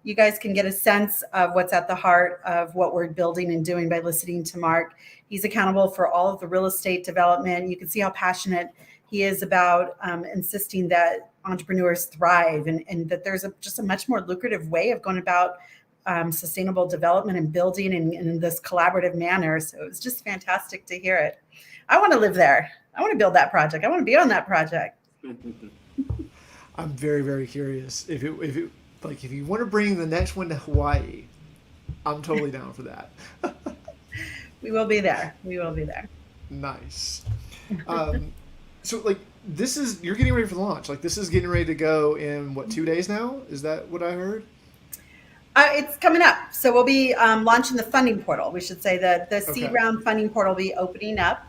[SPEAKER 4] you guys can get a sense of what's at the heart of what we're building and doing by listening to Mark. He's accountable for all of the real estate development. You can see how passionate he is about insisting that entrepreneurs thrive, and that there's just a much more lucrative way of going about sustainable development and building in this collaborative manner. So it was just fantastic to hear it. I want to live there. I want to build that project. I want to be on that project.
[SPEAKER 2] I'm very, very curious. If you want to bring the next one to Hawaii, I'm totally down for that.
[SPEAKER 4] We will be there. We will be there.
[SPEAKER 2] Nice. So you're getting ready for the launch. Like, this is getting ready to go in 2 days now? Is that what I heard?
[SPEAKER 4] It's coming up. So we'll be launching the funding portal. We should say that the seed round funding portal will be opening up.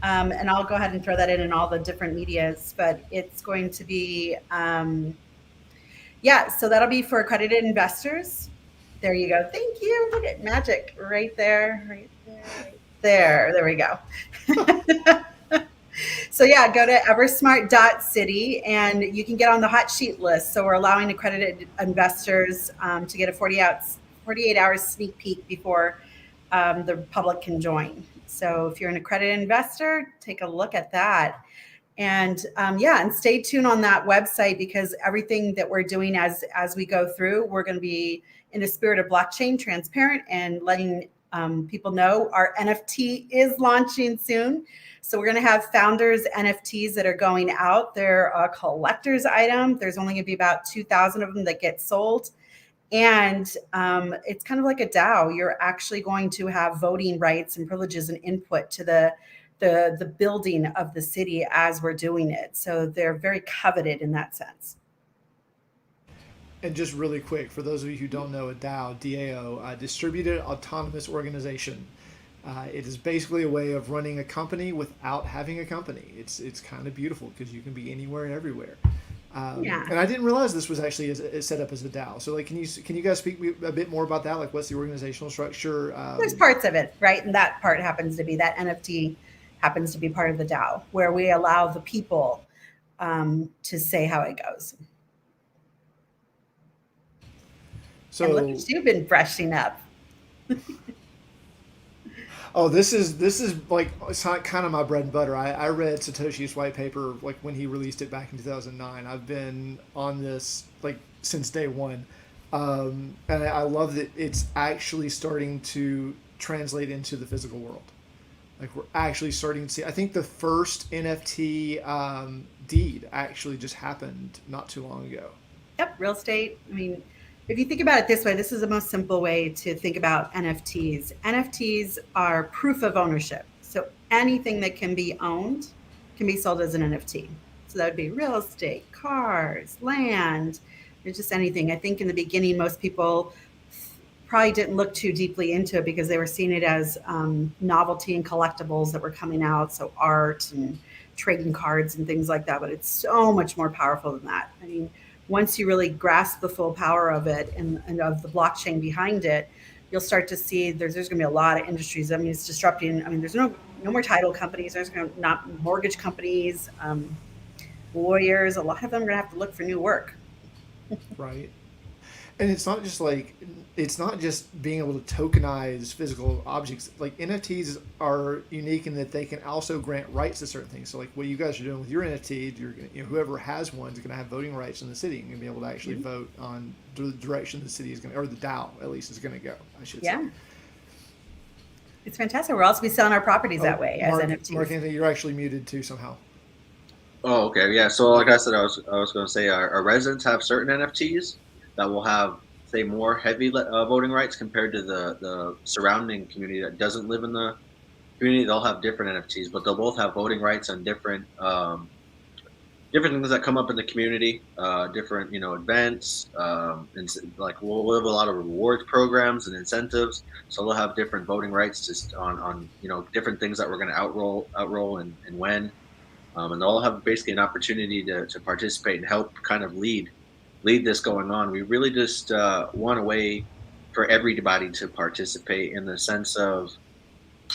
[SPEAKER 4] And I'll go ahead and throw that in all the different medias, but it's going to be, so that'll be for accredited investors. There you go. Thank you. Look at magic right there, right there. There we go. So go to eversmart.city and you can get on the hot sheet list. So we're allowing accredited investors to get a 48 hours sneak peek before the public can join. So if you're an accredited investor, take a look at that. And and stay tuned on that website, because everything that we're doing as we go through, we're going to be in the spirit of blockchain, transparent, and letting people know our NFT is launching soon. So we're going to have founders NFTs that are going out. They're a collector's item. There's only going to be about 2,000 of them that get sold. And it's kind of like a DAO. You're actually going to have voting rights and privileges and input to the building of the city as we're doing it. So they're very coveted in that sense.
[SPEAKER 2] And just really quick, for those of you who don't know, a DAO, DAO, Distributed Autonomous Organization. It is basically a way of running a company without having a company. It's kind of beautiful because you can be anywhere and everywhere. And I didn't realize this was actually set up as a DAO. So, can you guys speak a bit more about that? Like, what's the organizational structure?
[SPEAKER 4] There's parts of it, right? And that part happens to be that NFT happens to be part of the DAO, where we allow the people to say how it goes.
[SPEAKER 2] So,
[SPEAKER 4] and look at you've been brushing up.
[SPEAKER 2] oh, this is like it's not kind of my bread and butter. I read Satoshi's white paper like when he released it back in 2009. I've been on this like since day one, and I love that it's actually starting to translate into the physical world. Like we're actually starting to see. I think the first NFT deed actually just happened not too long ago.
[SPEAKER 4] Yep, real estate. I mean, if you think about it this way, this is the most simple way to think about NFTs. NFTs are proof of ownership. So anything that can be owned can be sold as an NFT. So that would be real estate, cars, land, or just anything. I think in the beginning, most people probably didn't look too deeply into it because they were seeing it as novelty and collectibles that were coming out. So art and trading cards and things like that. But it's so much more powerful than that. I mean, once you really grasp the full power of it and of the blockchain behind it, you'll start to see there's going to be a lot of industries. I mean, it's disrupting. I mean, there's no more title companies. There's not mortgage companies, lawyers. A lot of them are going to have to look for new work.
[SPEAKER 2] Right. And it's not just being able to tokenize physical objects. Like NFTs are unique in that they can also grant rights to certain things. So like what you guys are doing with your NFT, whoever has one is going to have voting rights in the city and be able to actually vote on the direction the city is going to, or the DAO at least is going to go. I should say.
[SPEAKER 4] Yeah. It's fantastic. We'll also be selling our properties that way as NFTs.
[SPEAKER 2] Mark Anthony, you're actually muted too somehow.
[SPEAKER 3] Oh, okay, yeah. So like I said, I was going to say our residents have certain NFTs that will have, say, more heavy voting rights compared to the surrounding community that doesn't live in the community. They'll have different NFTs, but they'll both have voting rights on different things that come up in the community, different events, and like we'll have a lot of rewards programs and incentives. So they'll have different voting rights just on different things that we're going to outroll and when, and they'll have basically an opportunity to participate and help kind of lead this going on. We really just want a way for everybody to participate in the sense of,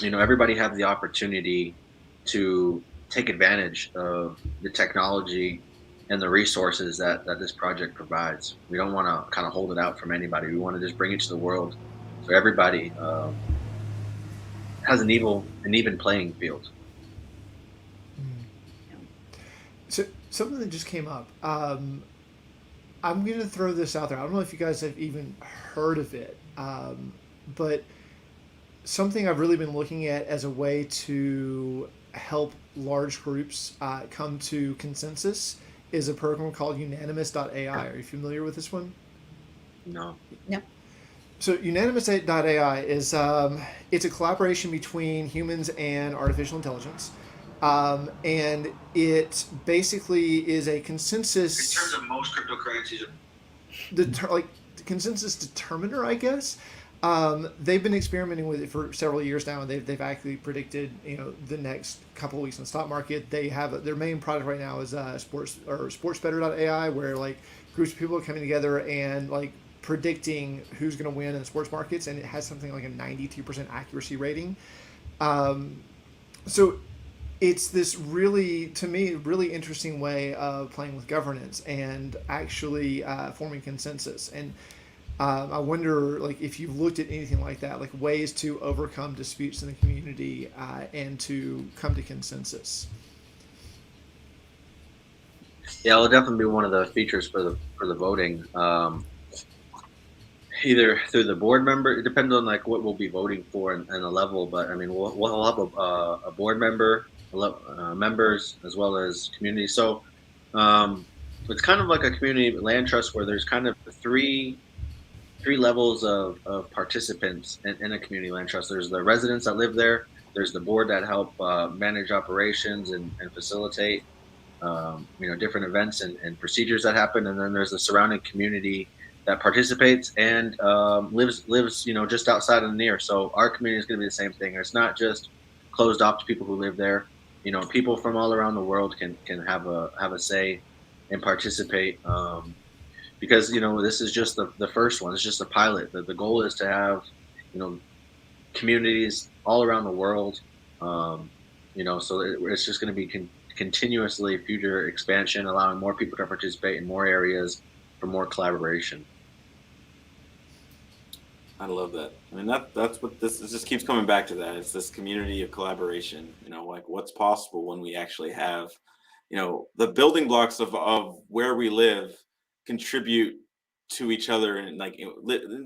[SPEAKER 3] everybody have the opportunity to take advantage of the technology and the resources that this project provides. We don't want to kind of hold it out from anybody. We want to just bring it to the world so everybody has an even playing field.
[SPEAKER 2] So something that just came up. I'm going to throw this out there. I don't know if you guys have even heard of it, but something I've really been looking at as a way to help large groups come to consensus is a program called Unanimous Ai. Are you familiar with this one?
[SPEAKER 3] No.
[SPEAKER 4] No.
[SPEAKER 2] So Unanimous Ai is it's a collaboration between humans and artificial intelligence. And it basically is a consensus.
[SPEAKER 3] In terms of most cryptocurrencies,
[SPEAKER 2] consensus determiner, I guess. They've been experimenting with it for several years now, and they've actually predicted the next couple of weeks in the stock market. They have their main product right now is sportsbetter.ai, where like groups of people are coming together and like predicting who's going to win in the sports markets, and it has something like a 92% accuracy rating. So it's this really, to me, really interesting way of playing with governance and actually forming consensus. And I wonder, like, if you've looked at anything like that, like ways to overcome disputes in the community and to come to consensus.
[SPEAKER 3] Yeah, it'll definitely be one of the features for the voting. Either through the board member, it depends on like what we'll be voting for and the level. But I mean, we'll have a board member, members, as well as community. So it's kind of like a community land trust where there's kind of three levels of participants in a community land trust. There's the residents that live there. There's the board that help manage operations and facilitate different events and procedures that happen. And then there's the surrounding community that participates and lives just outside and near. So our community is going to be the same thing. It's not just closed off to people who live there. People from all around the world can have a say and participate. Because this is just the first one. It's just a pilot. The goal is to have communities all around the world. So it's just going to be continuously future expansion, allowing more people to participate in more areas for more collaboration.
[SPEAKER 1] I love that. I mean, that's what this just keeps coming back to that. It's this community of collaboration, like what's possible when we actually have, the building blocks of where we live contribute to each other, and like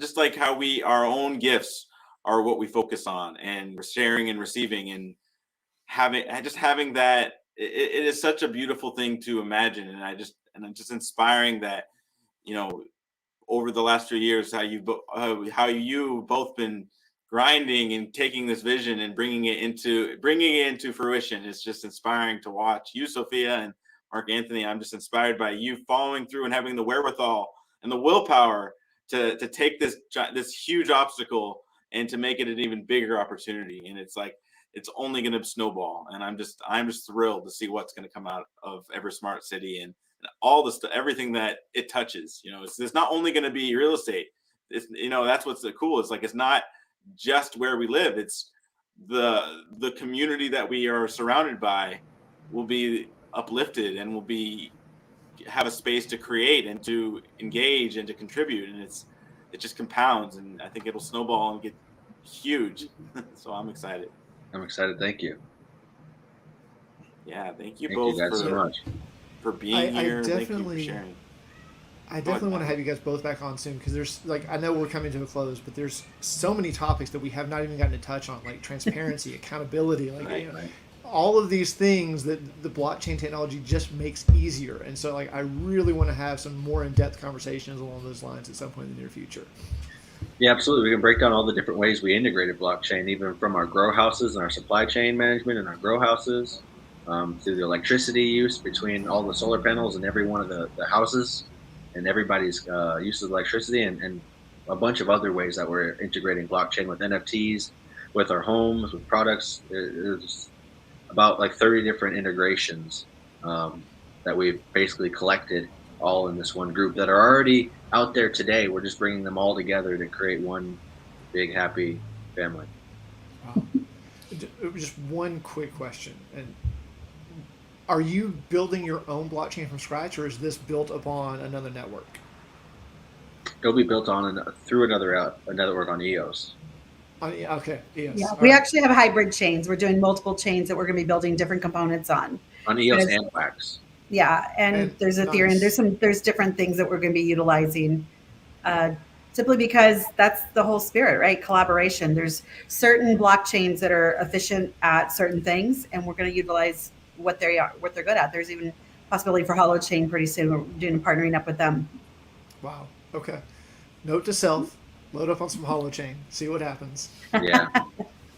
[SPEAKER 1] just like how our own gifts are what we focus on, and we're sharing and receiving, and having that. It is such a beautiful thing to imagine, and I'm just inspiring that, you know over the last 3 years, how you both been grinding and taking this vision and bringing it into fruition. Is just inspiring to watch you, Sophia, and Mark Anthony. I'm just inspired by you following through and having the wherewithal and the willpower to take this huge obstacle and to make it an even bigger opportunity. And it's like it's only going to snowball, and I'm just thrilled to see what's going to come out of Eversmart City, and all the stuff, everything that it touches. It's not only going to be real estate. That's what's cool. It's like it's not just where we live. It's the community that we are surrounded by will be uplifted, and will have a space to create and to engage and to contribute, and it just compounds, and I think it'll snowball and get huge. So I'm excited.
[SPEAKER 3] I'm excited. Thank you.
[SPEAKER 1] Yeah, thank you
[SPEAKER 3] Thank
[SPEAKER 1] both
[SPEAKER 3] you guys so much.
[SPEAKER 1] for being
[SPEAKER 2] I
[SPEAKER 1] here. Thank you for
[SPEAKER 2] definitely-
[SPEAKER 1] sharing.
[SPEAKER 2] I definitely want to have you guys both back on soon, because there's I know we're coming to a close, but there's so many topics that we have not even gotten to touch on, like transparency, accountability,
[SPEAKER 1] Right.
[SPEAKER 2] all of these things that the blockchain technology just makes easier. And so I really want to have some more in-depth conversations along those lines at some point in the near future.
[SPEAKER 3] Yeah, absolutely. We can break down all the different ways we integrated blockchain, even from our grow houses and our supply chain management and our grow houses, through the electricity use between all the solar panels and every one of the houses, and everybody's use of electricity, and a bunch of other ways that we're integrating blockchain with NFTs, with our homes, with products. There's about like 30 different integrations that we've basically collected all in this one group that are already out there today. We're just bringing them all together to create one big happy family.
[SPEAKER 2] Wow. Just one quick question. And are you building your own blockchain from scratch, or is this built upon another network?
[SPEAKER 3] It'll be built on through another network on EOS.
[SPEAKER 2] Okay. Yes.
[SPEAKER 4] Yeah,
[SPEAKER 2] All
[SPEAKER 4] we
[SPEAKER 2] right.
[SPEAKER 4] actually have hybrid chains. We're doing multiple chains that we're going to be building different components on.
[SPEAKER 3] On EOS
[SPEAKER 4] Because-
[SPEAKER 3] and Wax.
[SPEAKER 4] Yeah, and there's Ethereum.
[SPEAKER 2] nice.
[SPEAKER 4] There's different things that we're going to be utilizing, simply because that's the whole spirit, right? Collaboration. There's certain blockchains that are efficient at certain things, and we're going to utilize what they're good at. There's even possibility for Hollow Chain pretty soon. We're doing partnering up with them.
[SPEAKER 2] Wow. Okay. Note to self: load up on some holochain. See what happens.
[SPEAKER 3] Yeah.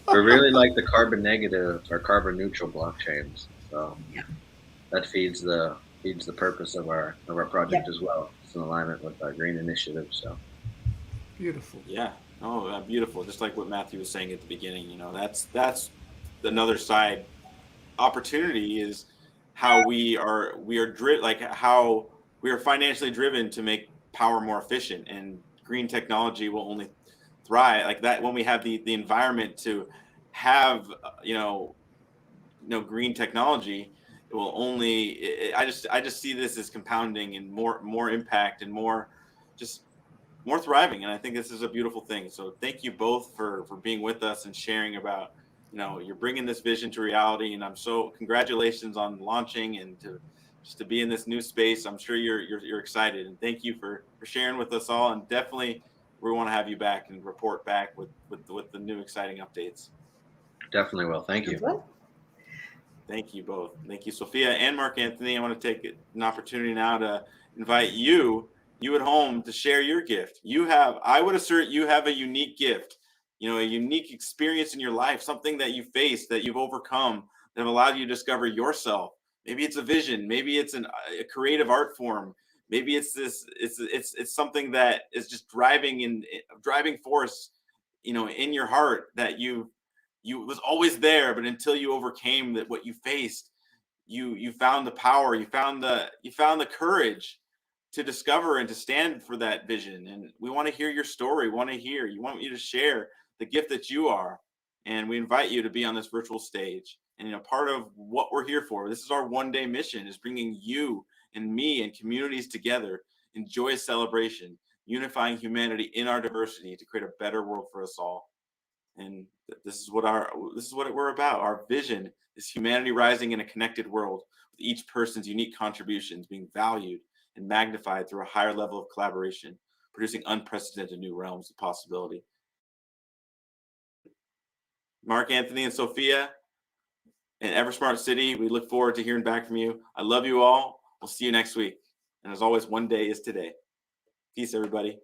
[SPEAKER 3] We really like the carbon negative or carbon neutral blockchains. So
[SPEAKER 4] Yeah.
[SPEAKER 3] that feeds the purpose of our project as well. It's in alignment with our green initiative. So
[SPEAKER 2] Beautiful.
[SPEAKER 1] Yeah. Oh, beautiful. Just like what Matthew was saying at the beginning, that's another side opportunity, is how we are how we are financially driven to make power more efficient, and green technology will only thrive like that when we have the environment to have green technology. It will only I just see this as compounding, and more impact, and more thriving, and I think this is a beautiful thing. So thank you both for being with us and sharing about you're bringing this vision to reality, and I'm so congratulations on launching, and to be in this new space. I'm sure you're excited, and thank you for sharing with us all, and definitely we want to have you back and report back with the new exciting updates.
[SPEAKER 3] definitely will. Thank you.
[SPEAKER 1] Thank you both. Thank you, Sophia and Mark Anthony. I want to take an opportunity now to invite you at home to share your gift. I would assert you have a unique gift, a unique experience in your life, something that you faced, that you've overcome, that have allowed you to discover yourself. Maybe it's a vision. Maybe it's a creative art form. Maybe it's something that is just driving force, in your heart, that you was always there, but until you overcame what you faced, you found the power, you found the courage to discover and to stand for that vision. And we want to hear your story. We want you to share the gift that you are, and we invite you to be on this virtual stage. And part of what we're here for, this is our one-day mission, is bringing you and me and communities together in joyous celebration, unifying humanity in our diversity to create a better world for us all. And this is what we're about. Our vision is humanity rising in a connected world, with each person's unique contributions being valued and magnified through a higher level of collaboration, producing unprecedented new realms of possibility. Mark Anthony and Sophia in Eversmart City, we look forward to hearing back from you. I love you all. We'll see you next week. And as always, one day is today. Peace, everybody.